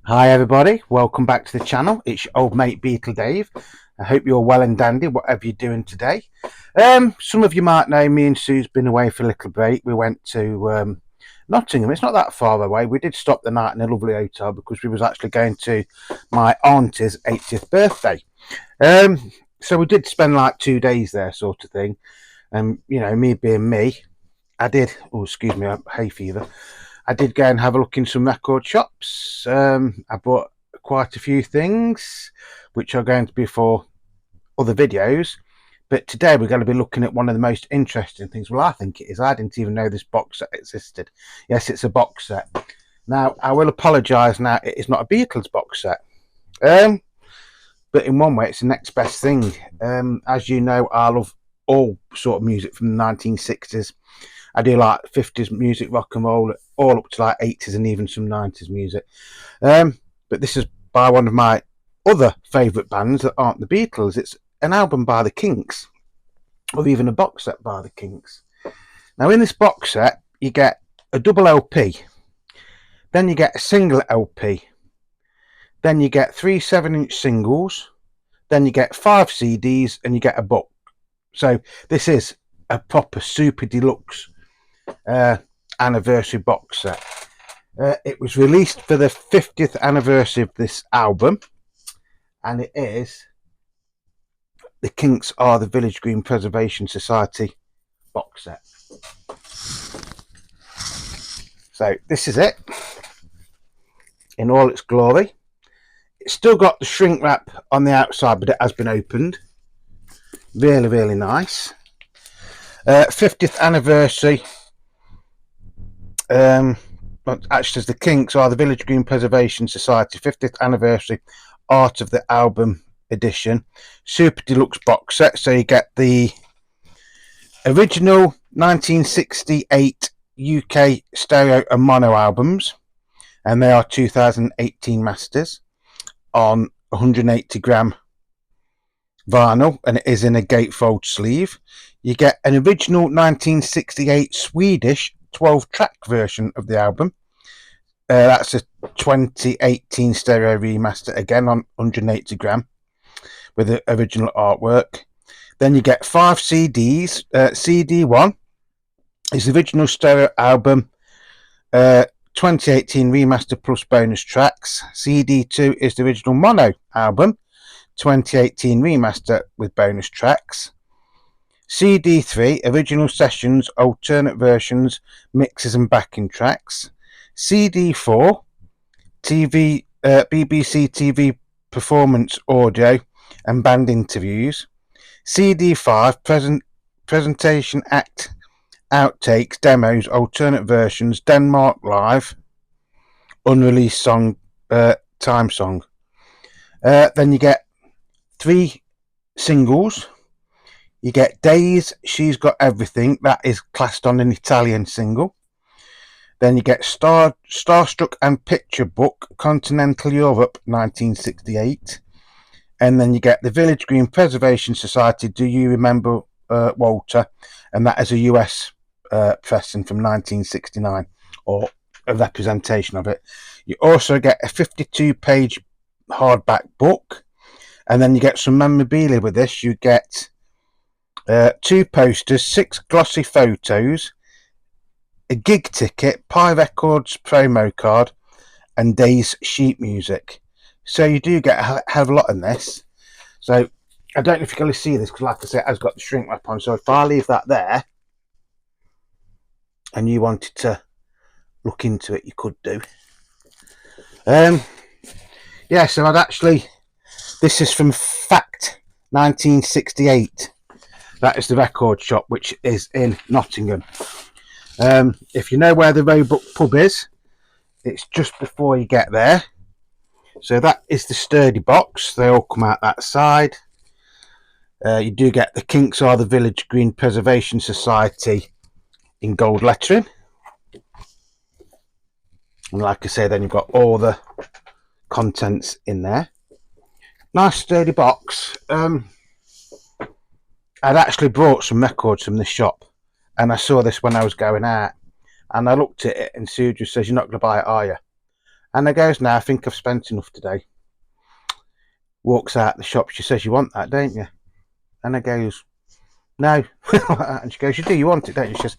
Hi everybody, welcome back to the channel. It's your old mate Beetle Dave. I hope you're well and dandy, whatever you're doing today. Some of you might know me and Sue's been away for a little break. We went to Nottingham. It's not that far away. We did stop the night in a lovely hotel because we was actually going to my auntie's 80th birthday. So we did spend like 2 days there, sort of thing. And you know, me being me, I did, oh excuse me, hay fever. I did go and have a look in some record shops. I bought quite a few things, which are going to be for other videos. But today we're going to be looking at one of the most interesting things. Well, I think it is. I didn't even know this box set existed. Yes, it's a box set. Now, I will apologise now, it is not a Beatles box set. But in one way, it's the next best thing. As you know, I love all sort of music from the 1960s. I do like 50s music, rock and roll, all up to like 80s and even some 90s music. But this is by one of my other favourite bands that aren't the Beatles. It's an album by the Kinks, or even a box set by the Kinks. Now, in this box set, you get a double LP, then you get a single LP, then you get 3 7-inch singles, then you get 5 CDs, and you get a book. So this is a proper super deluxe anniversary box set. It was released for the 50th anniversary of this album, and it is the Kinks Are the Village Green Preservation Society box set. So this is it in all its glory. It's still got the shrink wrap on the outside, but it has been opened. Really, really nice. 50th anniversary. Actually, as the Kinks Are the Village Green Preservation Society 50th anniversary art of the album edition super deluxe box set. So you get the original 1968 UK stereo and mono albums, and they are 2018 masters on 180 gram vinyl, and it is in a gatefold sleeve. You get an original 1968 Swedish 12-track version of the album. That's a 2018 stereo remaster, again on 180 gram with the original artwork. Then you get 5 CDs. CD1 is the original stereo album, 2018 remaster plus bonus tracks. CD2 is the original mono album, 2018 remaster with bonus tracks. CD3, original sessions, alternate versions, mixes and backing tracks. CD4, BBC TV performance audio and band interviews. CD5, presentation act, outtakes, demos, alternate versions, Denmark Live, unreleased song, time song. Then you get 3 singles. You get Days, She's Got Everything. That is classed on an Italian single. Then you get Starstruck and Picture Book, Continental Europe, 1968. And then you get the Village Green Preservation Society, Do You Remember Walter? And that is a US pressing from 1969, or a representation of it. You also get a 52-page hardback book. And then you get some memorabilia with this. You get 2 posters, 6 glossy photos, a gig ticket, Pi Records promo card, and Days sheet music. So you do get a hell of a lot in this. So I don't know if you're going to see this, because like I said, it has got the shrink wrap on. So if I leave that there and you wanted to look into it, you could do. Yeah, so I'd actually, this is from Fact 1968. That is the record shop, which is in Nottingham. If you know where the Roebuck pub is, it's just before you get there. So that is the sturdy box. They all come out that side. You do get the Kinks Are the Village Green Preservation Society in gold lettering. And like I say, then you've got all the contents in there. Nice sturdy box. I'd actually brought some records from the shop, and I saw this when I was going out, and I looked at it, and Sue just says, "You're not going to buy it, are you?" And I goes, "No, I think I've spent enough today." Walks out the shop. She says, "You want that, don't you?" And I goes, "No." And she goes, "You do, you want it, don't you?" She says,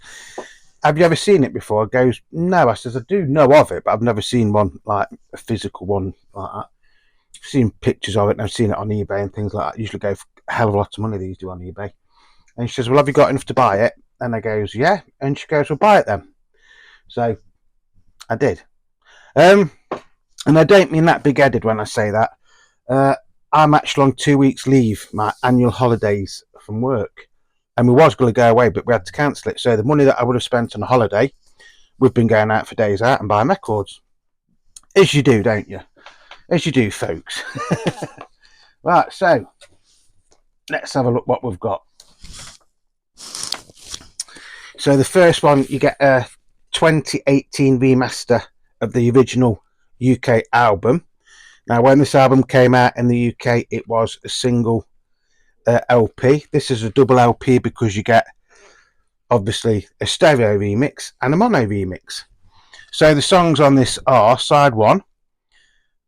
"Have you ever seen it before?" I goes, "No." I says, "I do know of it, but I've never seen one, like a physical one like that. I've seen pictures of it and I've seen it on eBay and things like that. Usually go for a hell of a lot of money, these do on eBay." And she says, "Well, have you got enough to buy it?" And I goes, "Yeah." And she goes, "Well, buy it then." So I did. And I don't mean that big-headed when I say that. I'm actually on 2 weeks leave, my annual holidays from work. And we was going to go away, but we had to cancel it. So the money that I would have spent on a holiday, we've been going out for days out and buying records. As you do, don't you? As you do, folks. Right, so let's have a look what we've got. So the first one, you get a 2018 remaster of the original UK album. Now, when this album came out in the UK, it was a single LP. This is a double LP because you get, obviously, a stereo remix and a mono remix. So the songs on this are side one,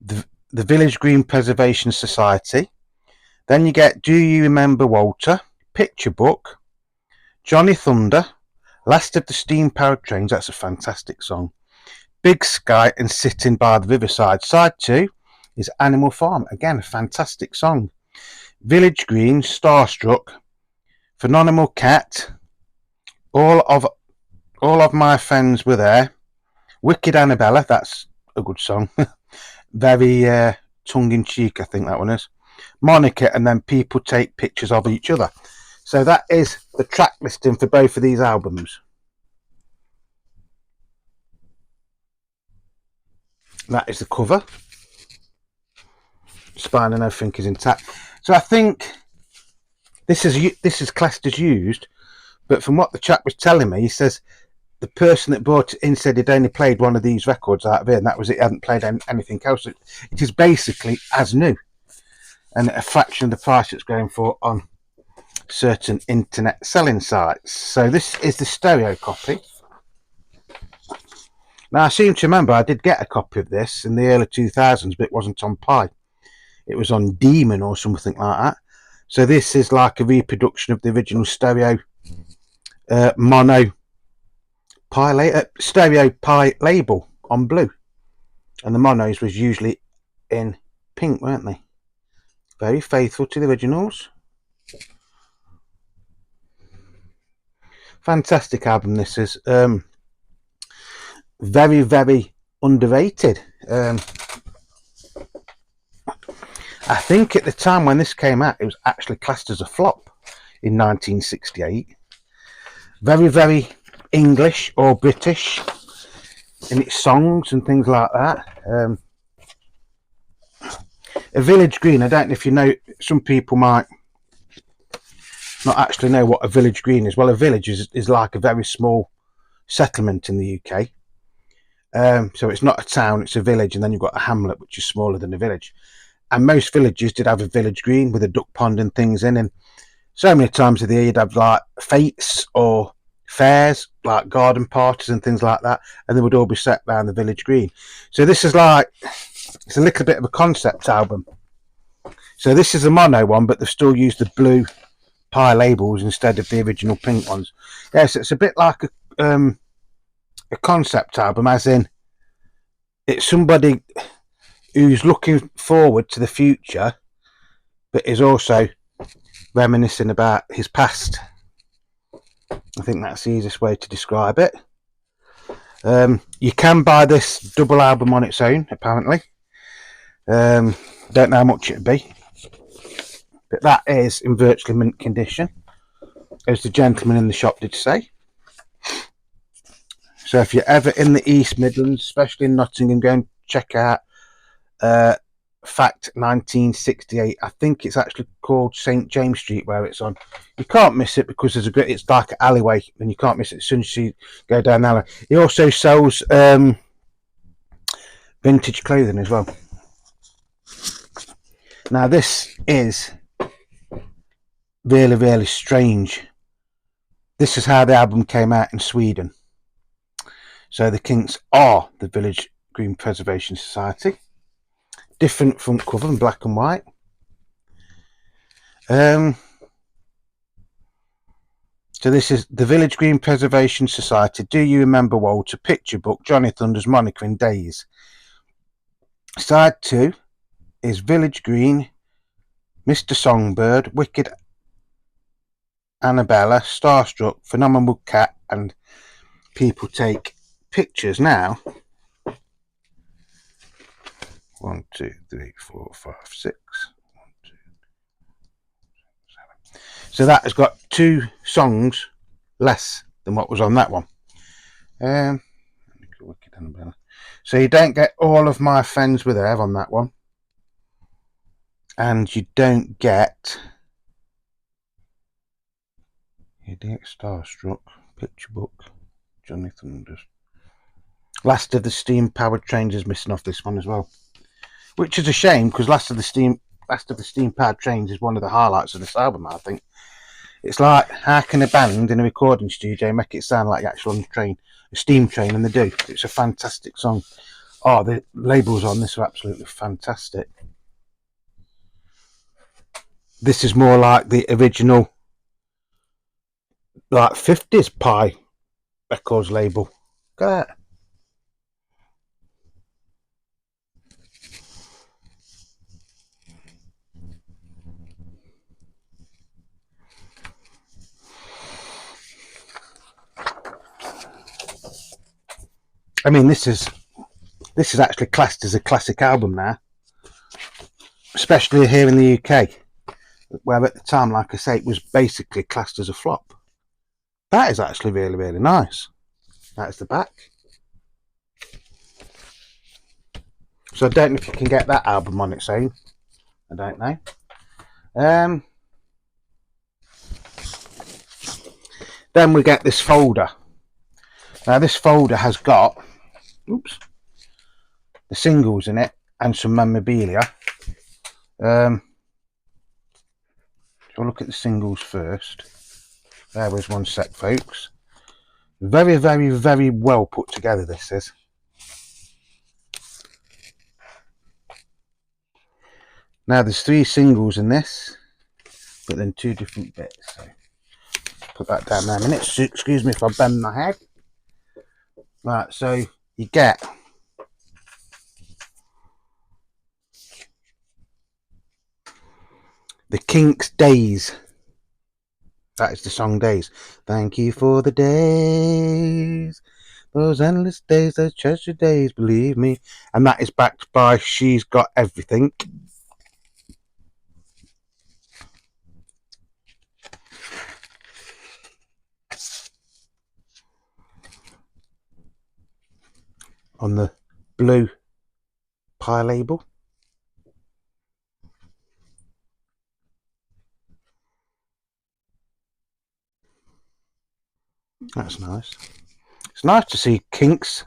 the Village Green Preservation Society. Then you get Do You Remember Walter, Picture Book, Johnny Thunder, Last of the Steam Powered Trains. That's a fantastic song. Big Sky and Sitting by the Riverside. Side two is Animal Farm. Again, a fantastic song. Village Green, Starstruck, Phenomenal Cat, All of My Friends Were There, Wicked Annabella. That's a good song. Very tongue-in-cheek, I think that one is. Monica, and then People Take Pictures of Each Other. So that is the track listing for both of these albums. That is the cover. Spine and everything is intact. So I think this is classed as used, but from what the chap was telling me, he says the person that brought it in said he'd only played one of these records out of it, and that was it. He hadn't played anything else. It is basically as new, and a fraction of the price it's going for on certain internet selling sites. So this is the stereo copy. Now, I seem to remember I did get a copy of this in the early 2000s, but it wasn't on Pi. It was on Demon or something like that. So this is like a reproduction of the original stereo mono stereo Pi label on blue. And the monos was usually in pink, weren't they? Very faithful to the originals. Fantastic album this is. Very, very underrated. I think at the time when this came out, it was actually classed as a flop in 1968. Very, very English or British in its songs and things like that. A Village Green, I don't know if you know, some people might not actually know what a village green is. Well, a village is like a very small settlement in the UK. So it's not a town, it's a village, and then you've got a hamlet which is smaller than a village. And most villages did have a village green with a duck pond and things in, and so many times of the year you'd have like fetes or fairs, like garden parties and things like that, and they would all be set around the village green. So this is like, it's a little bit of a concept album. So this is a mono one, but they've still used the blue Pi labels instead of the original pink ones. Yes, it's a bit like a concept album, as in it's somebody who's looking forward to the future, but is also reminiscing about his past. I think that's the easiest way to describe it. You can buy this double album on its own, apparently. Don't know how much it'd be, but that is in virtually mint condition, as the gentleman in the shop did say. So if you're ever in the East Midlands, especially in Nottingham, go and check out Fact 1968. I think it's actually called St James Street where it's on. You can't miss it because there's it's like an alleyway, and you can't miss it as soon as you go down the alley. He also sells vintage clothing as well. Now this is really, really strange. This is how the album came out in Sweden. So the Kinks are the Village Green Preservation Society. Different front cover in black and white. So this is the Village Green Preservation Society. Do you remember Walter? Picture book. Johnny Thunders, Monica and Days. Side 2 is Village Green, Mr. Songbird, Wicked Annabella, Starstruck, Phenomenal Cat, and People Take Pictures. Now, 1, 2, 3, 4, 5, 6. 1, 2, 7. So that has got 2 songs less than what was on that one. Wicked Annabella. So you don't get All of My Friends Were There on that one, and you don't get Starstruck, Picture Book, Johnny Thunders. Last of the Steam Powered Trains is missing off this one as well, which is a shame, because Last of the Steam Powered Trains is one of the highlights of this album. I think it's like, how can a band in a recording studio make it sound like the actual train, a steam train? And they do. It's a fantastic song. Oh, the labels on this are absolutely fantastic. This is more like the original, like 50s Pie Records label. Look at that. I mean, this is actually classed as a classic album now, especially here in the UK, where at the time, like I say, it was basically classed as a flop. That is actually really, really nice. That's the back. So I don't know if you can get that album on its own. I don't know. Then we get this folder. Now this folder has got the singles in it and some memorabilia. So we'll look at the singles first. There was one sec, folks. Very, very, very well put together this is. Now there's 3 singles in this, but then 2 different bits. So put that down there a minute. Excuse me if I bend my head. Right, so you get the Kinks Days. That is the song Days. Thank you for the days, those endless days, those treasured days, believe me. And that is backed by She's Got Everything. On the blue Pie label. That's nice. It's nice to see Kinks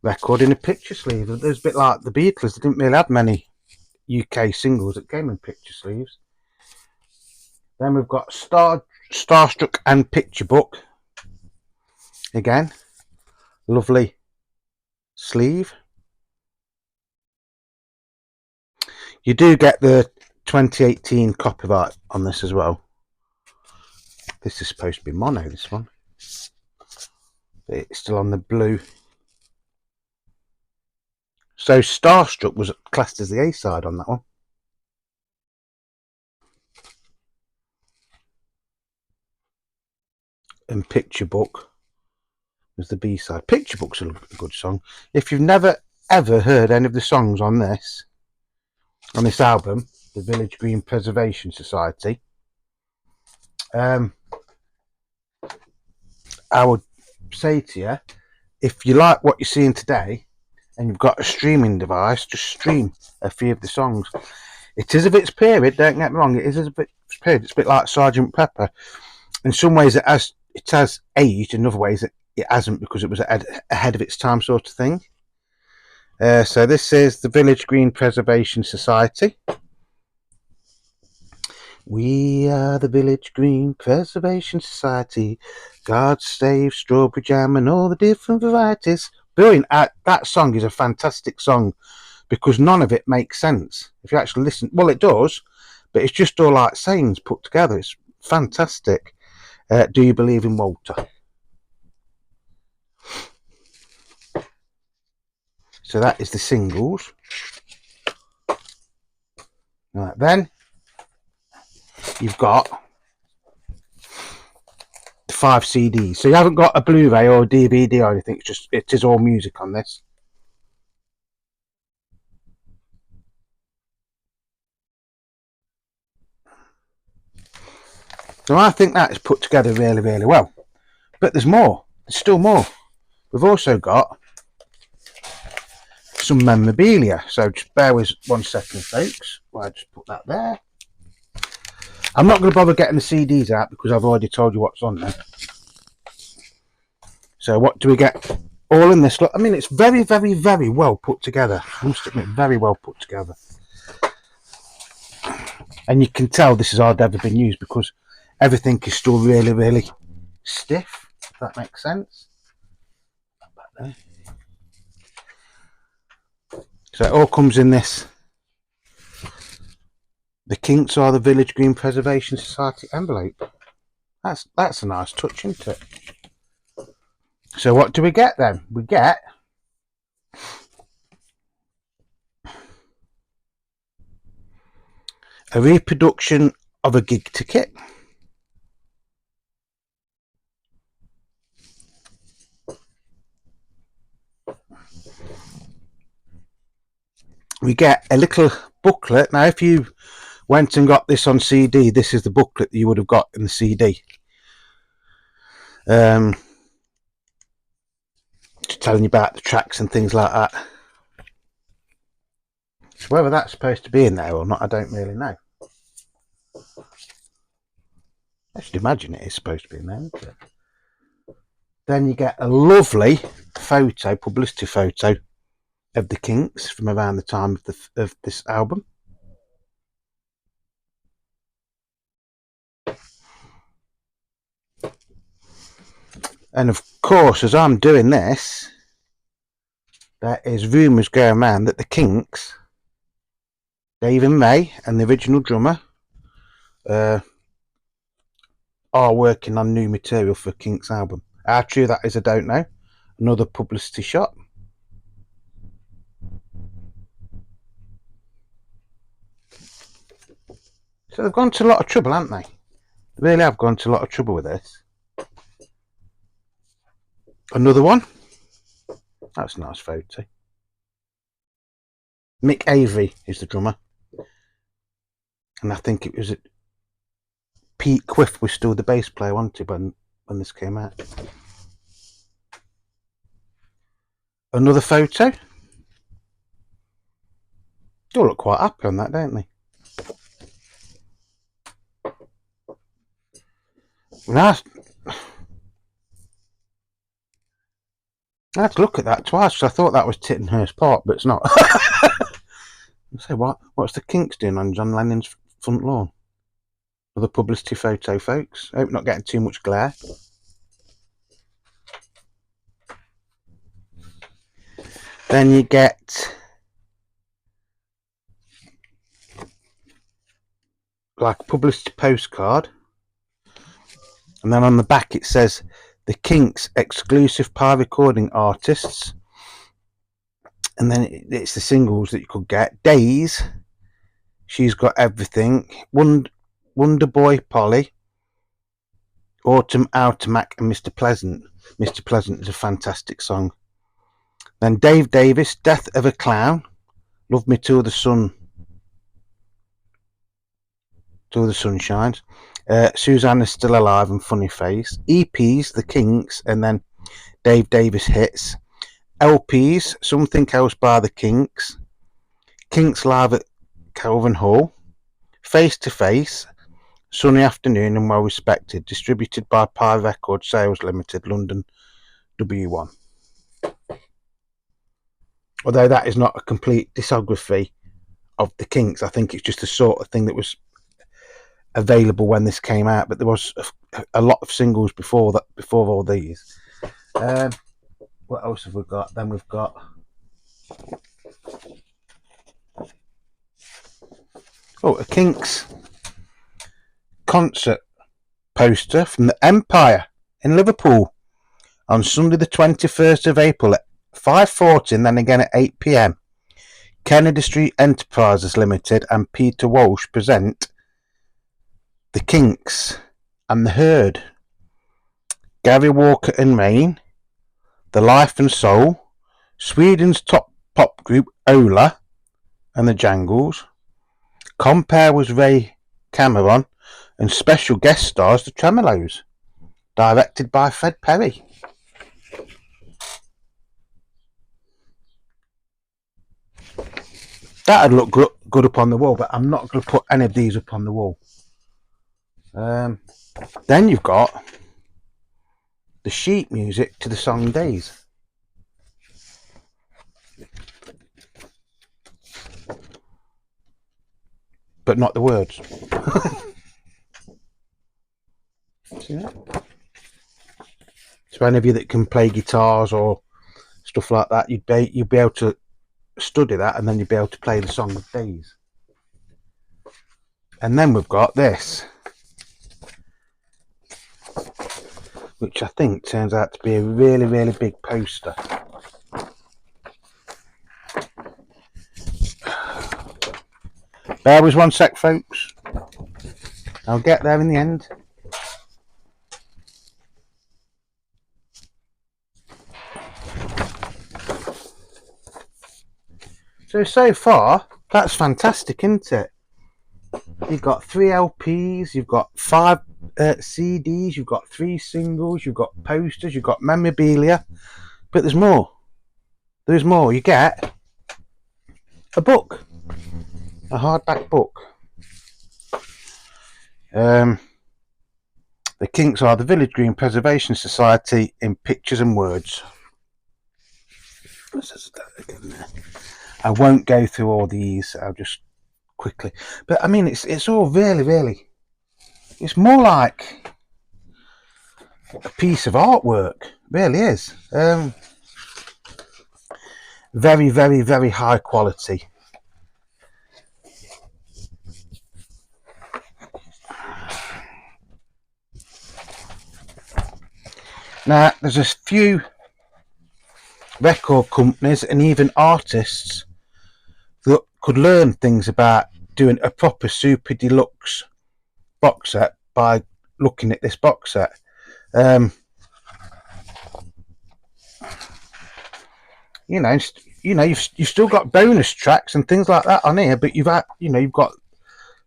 record in a picture sleeve. There's a bit like the Beatles. They didn't really have many UK singles that came in picture sleeves. Then we've got Starstruck and Picture Book. Again, lovely sleeve. You do get the 2018 copyright on this as well. This is supposed to be mono, this one. It's still on the blue. So Starstruck was classed as the A-side on that one. And Picture Book was the B-side. Picture Book's a good song. If you've never ever heard any of the songs on this album, the Village Green Preservation Society, I would say to you, if you like what you're seeing today and you've got a streaming device, just stream a few of the songs. It is of its period, don't get me wrong, it is of its period. It's a bit like Sergeant Pepper. In some ways it has aged, in other ways it hasn't, because it was ahead of its time sort of thing. So this is the Village Green Preservation Society. We are the Village Green Preservation Society. God save strawberry jam and all the different varieties. brilliant. That song is a fantastic song because none of it makes sense if you actually listen. Well, it does, but it's just all like sayings put together. It's fantastic. Do you believe in Walter? So that is the singles. Right, then you've got the 5 CDs. So you haven't got a Blu-ray or a DVD or anything. It's just, it is all music on this. So I think that is put together really, really well. But there's more. There's still more. We've also got some memorabilia. So just bear with 1 second, folks. Well, I just put that there. I'm not going to bother getting the CDs out because I've already told you what's on there. So what do we get? All in this. I mean, it's very, very, very well put together. I must admit, very well put together. And you can tell this has hardly ever been used because everything is still really, really stiff. If that makes sense. So it all comes in this. The Kinks are the Village Green Preservation Society envelope. That's a nice touch, isn't it? So what do we get then? We get a reproduction of a gig ticket. We get a little booklet. Now, if you went and got this on CD, this is the booklet that you would have got in the CD. Just telling you about the tracks and things like that. So whether that's supposed to be in there or not, I don't really know. I should imagine it is supposed to be in there, isn't it? Then you get a lovely photo, publicity photo of the Kinks from around the time of this album. And of course, as I'm doing this, there is rumours going around that the Kinks, Dave and Ray and the original drummer, are working on new material for Kinks album. How true that is, I don't know. Another publicity shot. So they've gone to a lot of trouble, haven't they? They really have gone to a lot of trouble with this. Another one. That's a nice photo. Mick Avery is the drummer. And I think it was Pete Quiff was still the bass player, wasn't he, when this came out. Another photo. They all look quite happy on that, don't they? Now, I had to look at that twice because I thought that was Tittenhurst Park, but it's not. Say what's the Kinks doing on John Lennon's front lawn? Another publicity photo, folks. I hope not getting too much glare. Then you get like a publicity postcard, and then on the back it says the Kinks exclusive power recording artists, and then it's the singles that you could get. Days, She's Got Everything, Wonder Boy Polly, Autumn Automac, and Mr. Pleasant. Mr. Pleasant is a fantastic song. Then Dave Davis, Death of a Clown, Love Me Till the Sun Shines, Susanna's Still Alive and Funny Face, EPs, The Kinks, and then Dave Davis hits, LPs, Something Else by The Kinks, Kinks Live at Calvin Hall, Face to Face, Sunny Afternoon and Well Respected, distributed by Pie Record Sales Limited, London, W1. Although that is not a complete discography of the Kinks, I think it's just the sort of thing that was available when this came out, but there was a lot of singles before all these. what else have we got? Then we've got a Kinks concert poster from the Empire in Liverpool on Sunday the 21st of April at 5:40 and then again at 8 p.m. Kennedy Street Enterprises Limited and Peter Walsh present the Kinks and the Herd, Gary Walker and Maine, The Life and Soul, Sweden's top pop group Ola and the Jangles. Compare was Ray Cameron and special guest stars the Tremolos, directed by Fred Perry. That'd look good up on the wall, but I'm not going to put any of these up on the wall. Then you've got the sheet music to the song Days. But not the words. See that? So any of you that can play guitars or stuff like that, you'd be able to study that, and then you'd be able to play the song of Days. And then we've got this, which I think turns out to be a really, really big poster. Bear with one sec, folks. I'll get there in the end. So far, that's fantastic, isn't it? You've got 3 LPs, you've got 5 CDs, you've got 3 singles, you've got posters, you've got memorabilia. But there's more. There's more. You get a book. A hardback book. The Kinks are the Village Green Preservation Society in pictures and words. I won't go through all these. I'll just quickly. But I mean, it's all really, really. It's more like a piece of artwork. It really is. Very, very, very high quality. Now, there's a few record companies and even artists that could learn things about doing a proper super deluxe box set by looking at this box set. You've still got bonus tracks and things like that on here, but you've got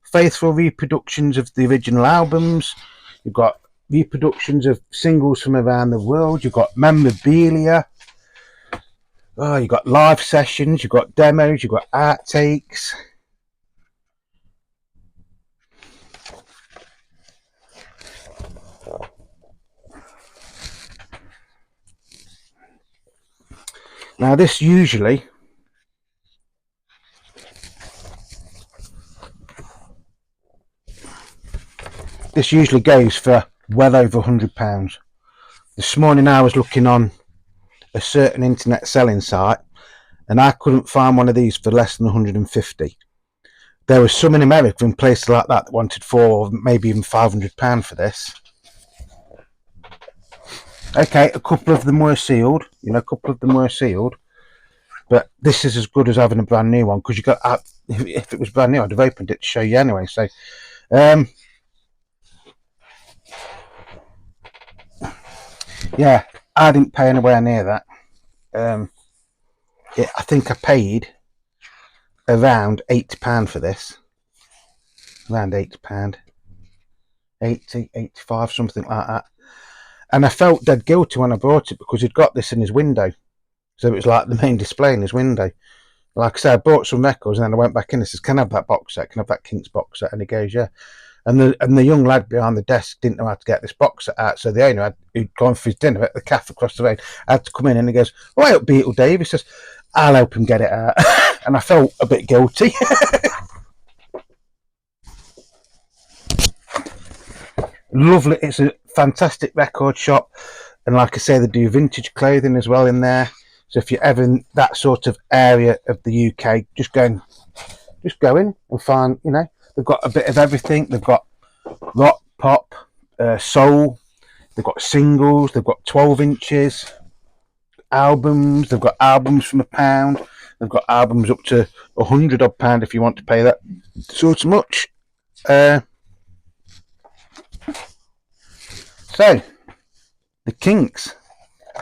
faithful reproductions of the original albums. You've got reproductions of singles from around the world. You've got memorabilia. Oh, you've got live sessions. You've got demos. You've got outtakes. Now, this usually goes for well over £100. This morning I was looking on a certain internet selling site and I couldn't find one of these for less than 150. There was some in America and places like that wanted £400 or maybe even £500 for this. Okay, a couple of them were sealed, but this is as good as having a brand new one, because you got, if it was brand new I'd have opened it to show you anyway. So yeah, I didn't pay anywhere near that. I think I paid around £80 for this, around £80, 80, 85, something like that. And I felt dead guilty when I bought it, because he'd got this in his window, so it was like the main display in his window. Like I said, I bought some records and then I went back in and says, can I have that box set? Can I have that Kinks box set? And he goes, yeah. And the young lad behind the desk didn't know how to get this box set out, so the owner who'd gone for his dinner at the cafe across the road had to come in, and he goes, "Why up, Beetle Dave?" He says, "I'll help him get it out." And I felt a bit guilty. Lovely. It's a fantastic record shop. And like I say, they do vintage clothing as well in there. So if you're ever in that sort of area of the UK, just go in and find, you know, they've got a bit of everything. They've got rock, pop, soul. They've got singles. They've got 12 inches albums. They've got albums from £1. They've got albums up to £100 odd if you want to pay that sort of much. So the Kinks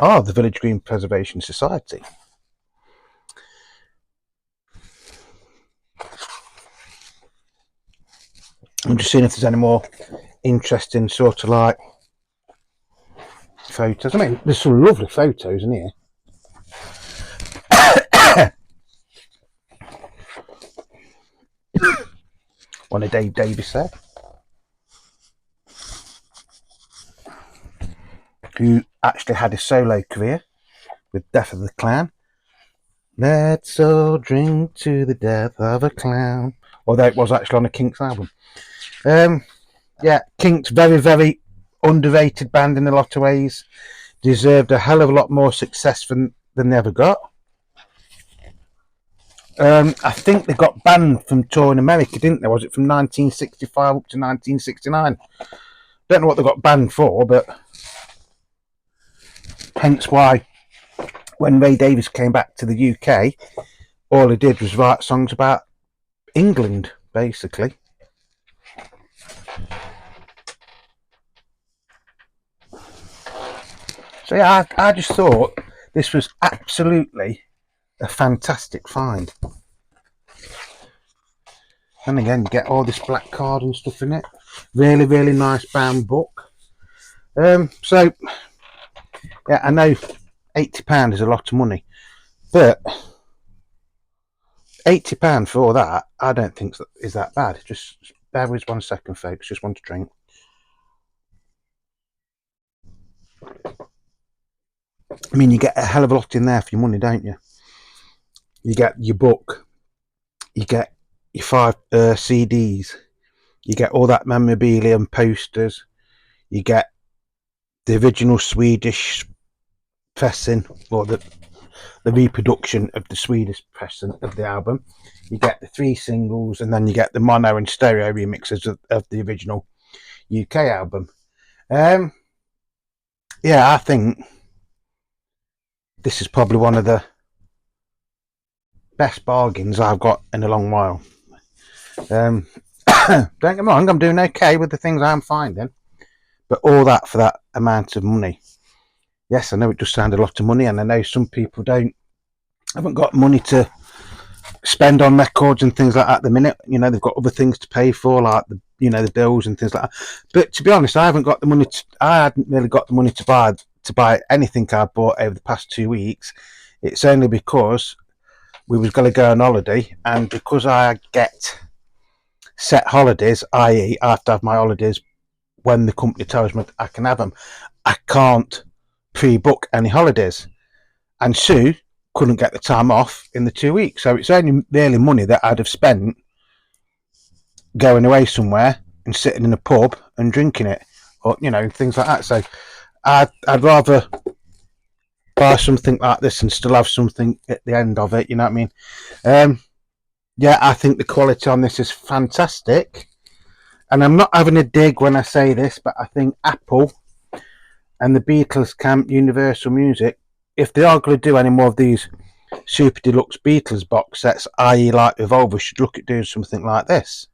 are the Village Green Preservation Society. I'm just seeing if there's any more interesting sort of like photos. I mean, there's some lovely photos in here. One of Dave Davis there, who actually had a solo career with Death of the Clown. Let's all drink to the death of a clown. Although it was actually on a Kinks album. Yeah, Kinks, very, very underrated band in a lot of ways. Deserved a hell of a lot more success than they ever got. I think they got banned from touring America, didn't they? Was it from 1965 up to 1969? Don't know what they got banned for, but hence why when Ray Davies came back to the UK, all he did was write songs about England, basically. So yeah, I just thought this was absolutely a fantastic find. And again, you get all this black card and stuff in it. Really, really nice bound book. So yeah, I know £80 is a lot of money, but £80 for all that, I don't think is that bad. Just bear with 1 second, folks. Just want to drink. I mean, you get a hell of a lot in there for your money, don't you? You get your book, you get your 5 CDs, you get all that memorabilia and posters, you get the original Swedish pressing, or the reproduction of the Swedish pressing of the album. You get the 3 singles, and then you get the mono and stereo remixes of the original UK album. Yeah, I think this is probably one of the best bargains I've got in a long while. Don't get me wrong, I'm doing okay with the things I'm finding, but all that for that amount of money. Yes, I know it does sound a lot of money, and I know some people haven't got money to spend on records and things like that at the minute. You know, they've got other things to pay for, like the bills and things like that. But to be honest, I hadn't really got the money to buy anything I bought over the past 2 weeks. It's only because we was going to go on holiday, and because I get set holidays, i.e. I have to have my holidays when the company tells me I can have them, I can't pre-book any holidays, and Sue couldn't get the time off in the 2 weeks, so it's only really money that I'd have spent going away somewhere and sitting in a pub and drinking it, or you know, things like that. So I'd rather buy something like this and still have something at the end of it, you know what I mean? Yeah, I think the quality on this is fantastic, and I'm not having a dig when I say this, but I think Apple and the Beatles camp, Universal Music, if they are going to do any more of these super deluxe Beatles box sets, i.e. like Revolver, should look at doing something like this,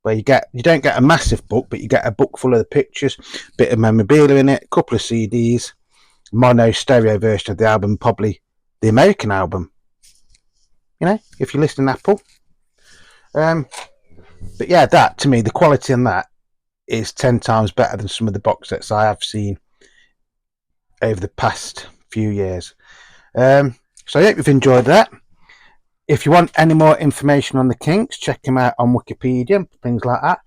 where you don't get a massive book, but you get a book full of the pictures, bit of memorabilia in it, a couple of CDs, mono stereo version of the album, probably the American album, you know, if you're listening Apple. But yeah, that to me, the quality on that is 10 times better than some of the box sets I have seen over the past few years. So I hope you've enjoyed that. If you want any more information on the Kinks, check them out on Wikipedia, things like that.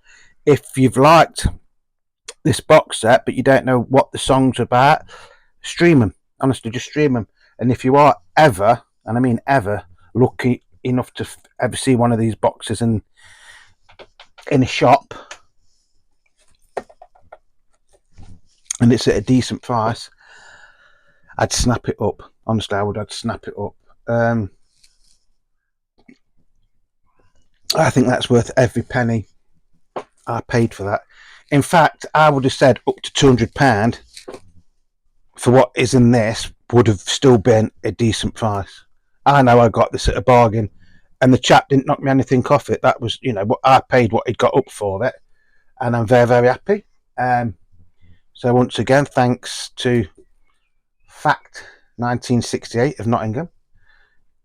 If you've liked this box set but you don't know what the songs are about, stream them. Honestly, just stream them. And if you are ever, and I mean ever, lucky enough to ever see one of these boxes in a shop and it's at a decent price, I'd snap it up. Honestly, I would. I'd snap it up. I think that's worth every penny I paid for that. In fact, I would have said up to £200 for what is in this would have still been a decent price. I know I got this at a bargain, and the chap didn't knock me anything off it. That was, you know, what I paid, what he'd got up for it, and I'm very, very happy. So once again, thanks to Fact 1968 of Nottingham.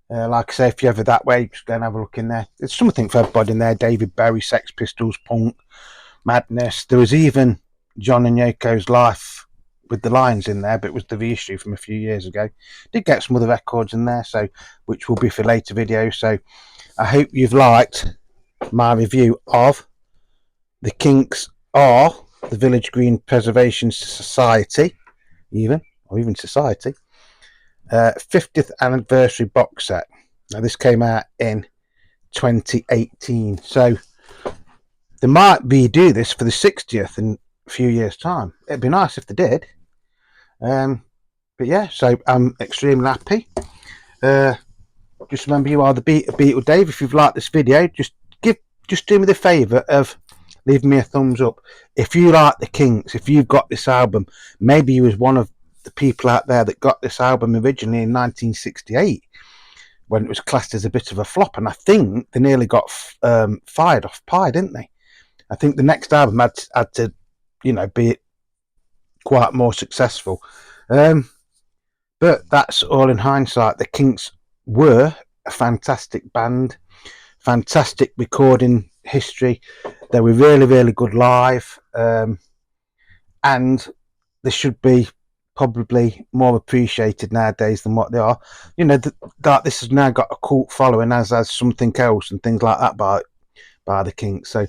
Like I say, if you're ever that way, just go and have a look in there. There's something for everybody in there. David Bowie, Sex Pistols, Punk, Madness. There was even John and Yoko's Life with the lines in there, but it was the reissue from a few years ago. Did get some other records in there, so which will be for later videos. So I hope you've liked my review of the Kinks or the Village Green Preservation Society, even Society 50th anniversary box set. Now this came out in 2018, so they might redo this for the 60th in a few years' time. It'd be nice if they did. But yeah, so I'm extremely happy. Just remember, you are the Beatle Dave. If you've liked this video, just do me the favour of leaving me a thumbs up. If you like the Kinks, if you've got this album, maybe you was one of the people out there that got this album originally in 1968 when it was classed as a bit of a flop, and I think they nearly got fired off Pie, didn't they? I think the next album had to, you know, be quite more successful. But that's all in hindsight. The Kinks were a fantastic band, fantastic recording history. They were really, really good live, and they should be probably more appreciated nowadays than what they are. You know, that this has now got a cult following, as Something Else and things like that by the Kinks. So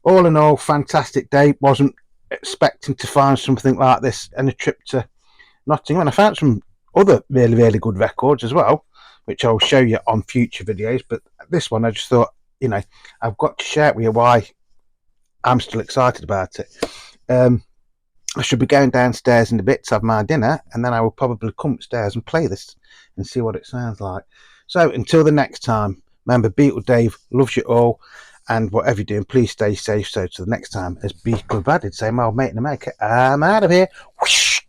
all in all, fantastic day. Wasn't expecting to find something like this in a trip to Nottingham, and I found some other really, really good records as well, which I'll show you on future videos. But this one, I just thought, you know, I've got to share it with you why I'm still excited about it. I should be going downstairs in a bit to have my dinner, and then I will probably come upstairs and play this and see what it sounds like. So until the next time, remember, Beatle Dave loves you all, and whatever you're doing, please stay safe. So till the next time, as Beatle Brad did say, my old mate in America, I'm out of here. Whoosh.